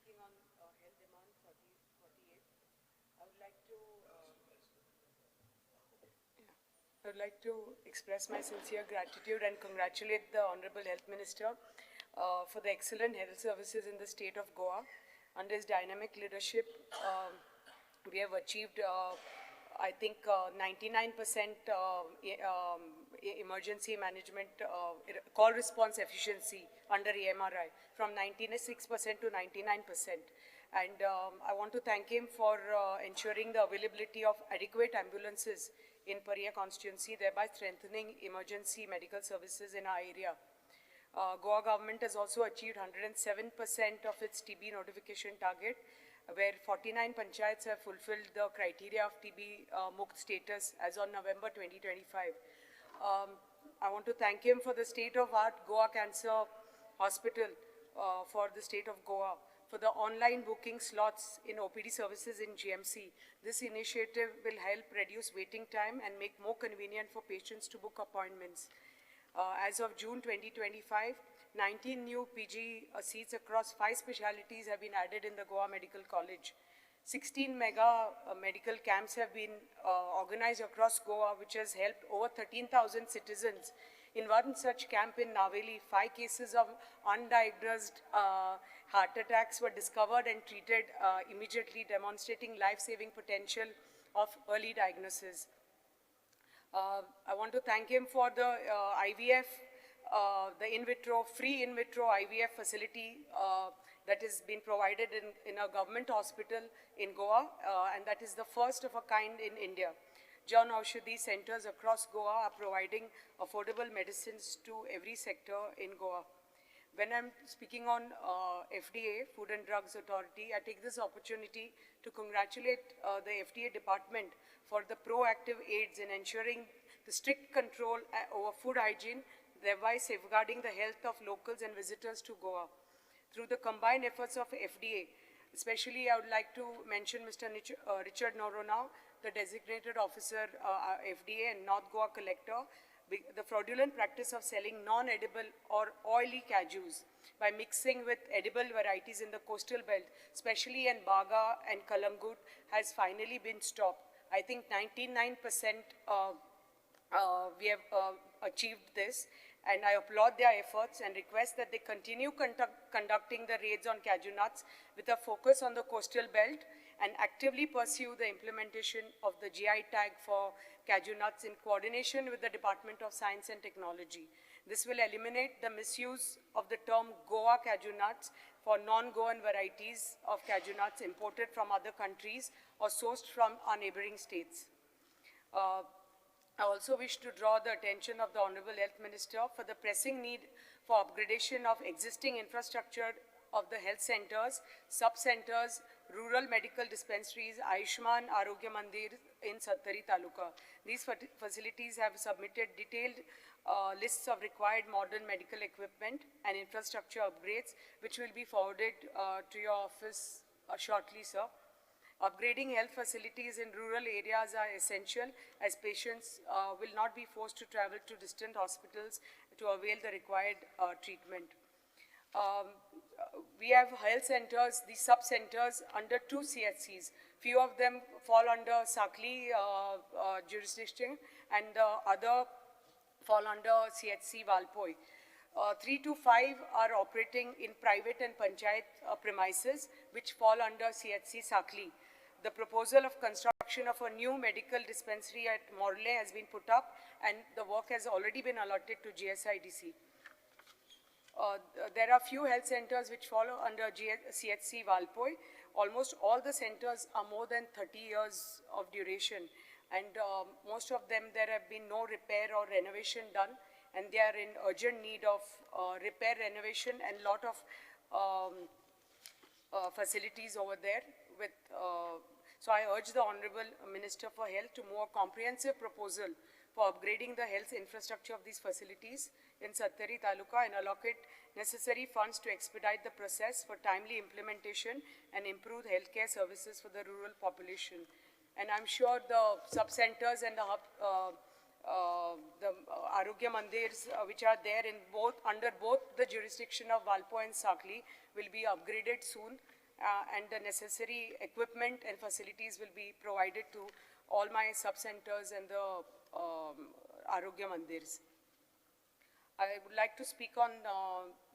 speaking on health demand 48. I would like to I would like to express my sincere gratitude and congratulate the Honorable Health Minister for the excellent health services in the state of Goa. Under his dynamic leadership, we have achieved, I think, 99% emergency management call response efficiency under EMRI, from 96% to 99%. And I want to thank him for ensuring the availability of adequate ambulances in Paria constituency, thereby strengthening emergency medical services in our area. Goa government has also achieved 107% of its TB notification target, where 49 panchayats have fulfilled the criteria of TB Mukt status as on November 2025. I want to thank him for the state-of-art Goa Cancer Hospital for the state of Goa, for the online booking slots in OPD services in GMC. This initiative will help reduce waiting time and make more convenient for patients to book appointments. As of June 2025, 19 new PG seats across 5 specialties have been added in the Goa Medical College. 16 mega medical camps have been organized across Goa, which has helped over 13,000 citizens. In one such camp in Naveli, 5 cases of undiagnosed heart attacks were discovered and treated immediately, demonstrating life-saving potential of early diagnosis. I want to thank him for the IVF, the free in vitro IVF facility that has been provided in a government hospital in Goa, and that is the first of a kind in India. Jan Aushadhi centers across Goa are providing affordable medicines to every sector in Goa. When I'm speaking on FDA, Food and Drugs Authority, I take this opportunity to congratulate the FDA department for the proactive aids in ensuring the strict control over food hygiene, thereby safeguarding the health of locals and visitors to Goa. Through the combined efforts of FDA, especially I would like to mention Mr. Richard Noronha, the designated officer, FDA and North Goa collector, the fraudulent practice of selling non-edible or oily cashews by mixing with edible varieties in the coastal belt, especially in Baga and Kalangut, has finally been stopped. I think 99% we have achieved this, and I applaud their efforts and request that they continue conducting the raids on cashew nuts with a focus on the coastal belt and actively pursue the implementation of the GI tag for cashew nuts in coordination with the Department of Science and Technology. This will eliminate the misuse of the term Goa cashew nuts for non-Goan varieties of cashew nuts imported from other countries or sourced from our neighboring states. I also wish to draw the attention of the Honorable Health Minister for the pressing need for upgradation of existing infrastructure of the health centers, sub-centers, rural medical dispensaries, Ayushman Arogya Mandir in Sattari Taluka. These facilities have submitted detailed lists of required modern medical equipment and infrastructure upgrades, which will be forwarded to your office shortly, sir. Upgrading health facilities in rural areas are essential, as patients will not be forced to travel to distant hospitals to avail the required treatment. We have health centers, these sub-centers under 2 CHCs. Few of them fall under Sakli jurisdiction and the other fall under CHC Valpoi. 3 to 5 are operating in private and panchayat premises, which fall under CHC Sakli. The proposal of construction of a new medical dispensary at Morle has been put up, and the work has already been allotted to GSIDC. There are few health centers which follow under CHC Valpoi. Almost all the centers are more than 30 years of duration, and most of them there have been no repair or renovation done, and they are in urgent need of repair, renovation, and lot of facilities over there. So I urge the Honorable Minister for Health to move a comprehensive proposal for upgrading the health infrastructure of these facilities in Sattari Taluka and allocate necessary funds to expedite the process for timely implementation and improve healthcare services for the rural population. And I'm sure the sub-centers and the Arogya Mandirs, which are there in under both the jurisdiction of Valpoi and Sakli, will be upgraded soon. and the necessary equipment and facilities will be provided to all my sub-centers and the Arogya Mandirs. I would like to speak on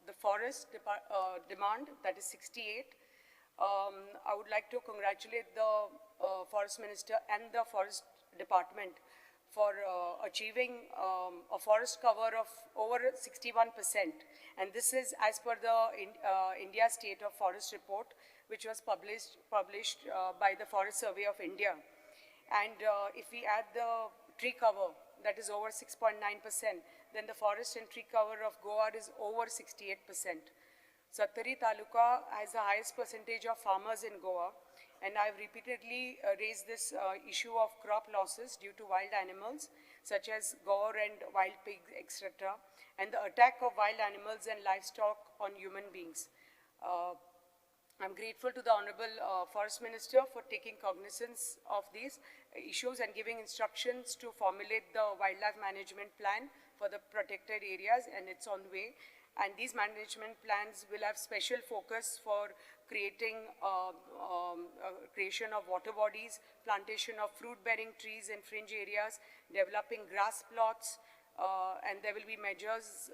the forest demand, that is 68. I would like to congratulate the Forest Minister and the Forest Department for achieving a forest cover of over 61%. And this is as per the India State of Forest Report, which was published by the Forest Survey of India. And if we add the tree cover, that is over 6.9%, then the forest and tree cover of Goa is over 68%. Sattari Taluka has the highest percentage of farmers in Goa, and I've repeatedly raised this issue of crop losses due to wild animals such as gaur and wild pigs, etc., and the attack of wild animals and livestock on human beings. I'm grateful to the Honorable Forest Minister for taking cognizance of these issues and giving instructions to formulate the wildlife management plan for the protected areas, and it's on way. And these management plans will have special focus for creating creation of water bodies, plantation of fruit-bearing trees in fringe areas, developing grass plots, and there will be measures,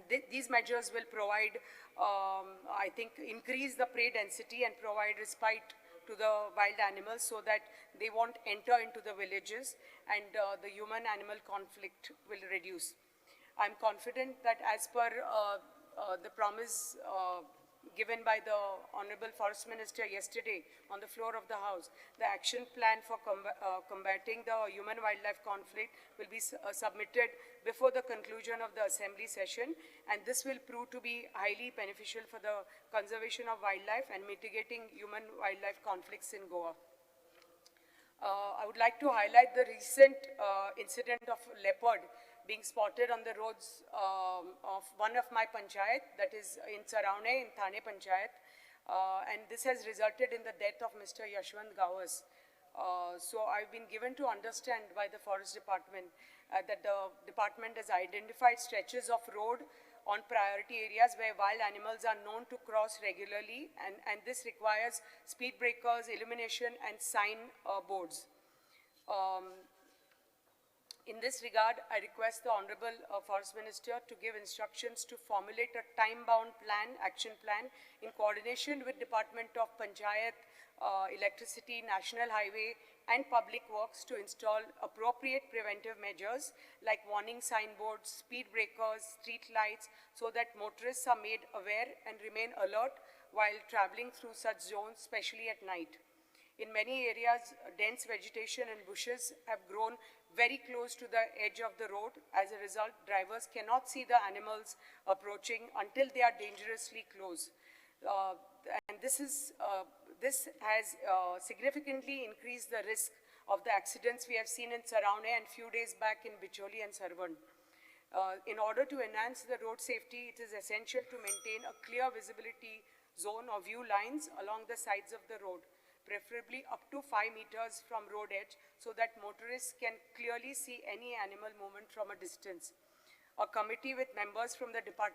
these measures will provide, I think, increase the prey density and provide respite to the wild animals so that they won't enter into the villages, and the human-animal conflict will reduce. I'm confident that as per the promise given by the Honorable Forest Minister yesterday on the floor of the House, the action plan for combating the human-wildlife conflict will be submitted before the conclusion of the Assembly session, and this will prove to be highly beneficial for the conservation of wildlife and mitigating human-wildlife conflicts in Goa. I would like to highlight the recent incident of leopard being spotted on the roads of one of my panchayat, that is in Saraune, in Thane Panchayat, and this has resulted in the death of Mr. Yashwant Gawas. So I've been given to understand by the Forest Department that the department has identified stretches of road on priority areas where wild animals are known to cross regularly, and this requires speed breakers, illumination, and sign boards. In this regard, I request the Honorable Forest Minister to give instructions to formulate a time-bound plan, action plan, in coordination with Department of Panchayat, Electricity, National Highway, and Public Works to install appropriate preventive measures like warning signboards, speed breakers, street lights, so that motorists are made aware and remain alert while traveling through such zones, especially at night. In many areas, dense vegetation and bushes have grown very close to the edge of the road. As a result, drivers cannot see the animals approaching until they are dangerously close. And this has significantly increased the risk of the accidents we have seen in Saraune and few days back in Bicholi and Sarvan. In order to enhance the road safety, it is essential to maintain a clear visibility zone or view lines along the sides of the road, preferably up to 5 meters from road edge, so that motorists can clearly see any animal movement from a distance. A committee with members from the Department